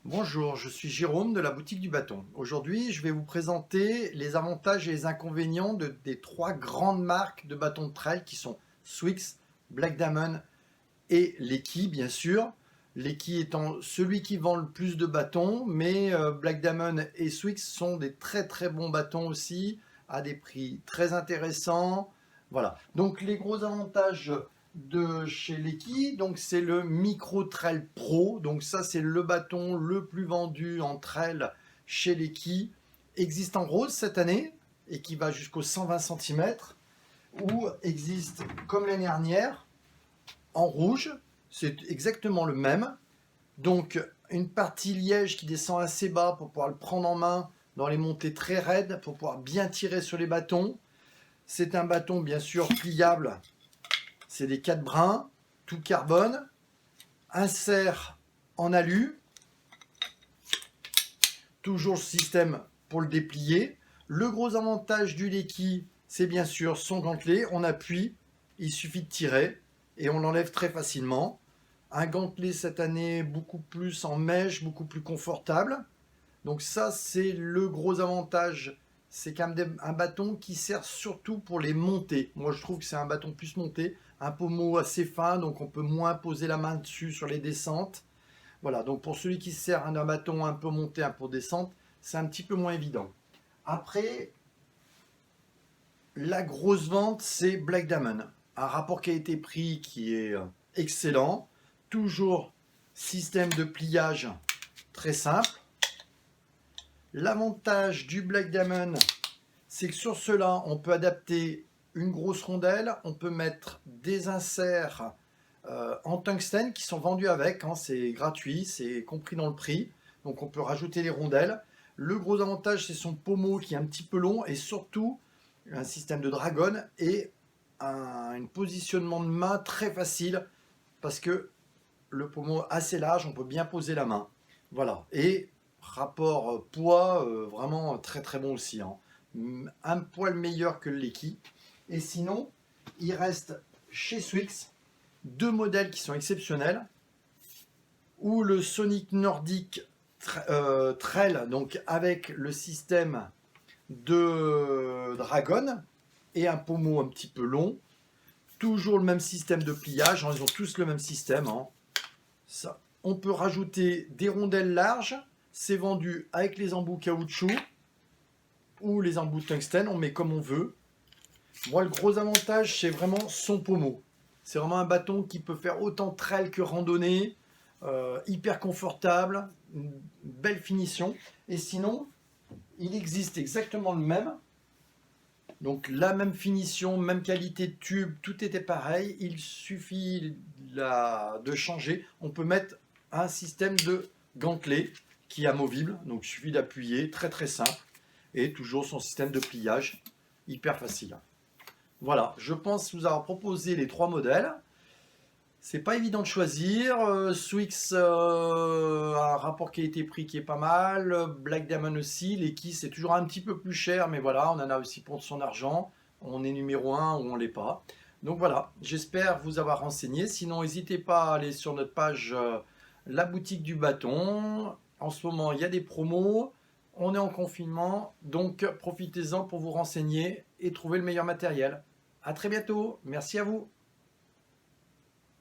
Bonjour, je suis Jérôme de la boutique du bâton. Aujourd'hui, je vais vous présenter les avantages et les inconvénients des trois grandes marques de bâtons de trail qui sont Swix, Black Diamond et Leki, bien sûr. Leki étant celui qui vend le plus de bâtons, mais Black Diamond et Swix sont des très très bons bâtons aussi, à des prix très intéressants. Voilà. Donc les gros avantages de chez Leki, donc c'est le Micro Trail Pro. Donc ça c'est le bâton le plus vendu en trail chez Leki. Existe en rose cette année et qui va jusqu'aux 120 cm, ou existe comme l'année dernière en rouge. C'est exactement le même. Donc une partie liège qui descend assez bas pour pouvoir le prendre en main dans les montées très raides, pour pouvoir bien tirer sur les bâtons. C'est un bâton bien sûr pliable, c'est des 4 brins, tout carbone, insert en alu, toujours le système pour le déplier. Le gros avantage du Leki, c'est bien sûr son gantelet, on appuie, il suffit de tirer et on l'enlève très facilement. Un gantelet cette année beaucoup plus en mèche, beaucoup plus confortable. Donc ça c'est le gros avantage, c'est quand même un bâton qui sert surtout pour les montées. Moi je trouve que c'est un bâton plus monté, un pommeau assez fin, donc on peut moins poser la main dessus sur les descentes. Voilà, donc pour celui qui sert d'un bâton un peu monté, un peu descente, c'est un petit peu moins évident. Après, la grosse vente, c'est Black Diamond. Un rapport qualité-prix qui est excellent. Toujours système de pliage très simple. L'avantage du Black Diamond, c'est que sur cela, on peut adapter une grosse rondelle, on peut mettre des inserts en tungstène qui sont vendus avec, hein, c'est gratuit, c'est compris dans le prix, donc on peut rajouter les rondelles. Le gros avantage, c'est son pommeau qui est un petit peu long et surtout un système de dragon et un positionnement de main très facile parce que le pommeau assez large, on peut bien poser la main. Voilà, et rapport poids, vraiment très très bon aussi, hein. Un poil meilleur que le Leki. Et sinon, il reste chez Swix deux modèles qui sont exceptionnels, ou le Sonic Nordic Trail, donc avec le système de Dragon et un pommeau un petit peu long, toujours le même système de pliage, hein, ils ont tous le même système, hein. Ça, on peut rajouter des rondelles larges, c'est vendu avec les embouts caoutchouc ou les embouts tungstène, on met comme on veut. Moi, le gros avantage, c'est vraiment son pommeau. C'est vraiment un bâton qui peut faire autant trail que randonnée, hyper confortable, une belle finition. Et sinon, il existe exactement le même. Donc la même finition, même qualité de tube, tout était pareil. Il suffit de changer. On peut mettre un système de gantelet qui est amovible. Donc il suffit d'appuyer, très très simple. Et toujours son système de pliage, hyper facile. Voilà, je pense vous avoir proposé les trois modèles. C'est pas évident de choisir. Swix, a un rapport qualité-prix qui est pas mal. Black Diamond aussi. Leki, c'est toujours un petit peu plus cher, mais voilà, on en a aussi pour son argent. On est numéro un ou on l'est pas. Donc voilà, j'espère vous avoir renseigné. Sinon, n'hésitez pas à aller sur notre page La Boutique du Bâton. En ce moment, il y a des promos. On est en confinement, donc profitez-en pour vous renseigner et trouver le meilleur matériel. À très bientôt. Merci à vous.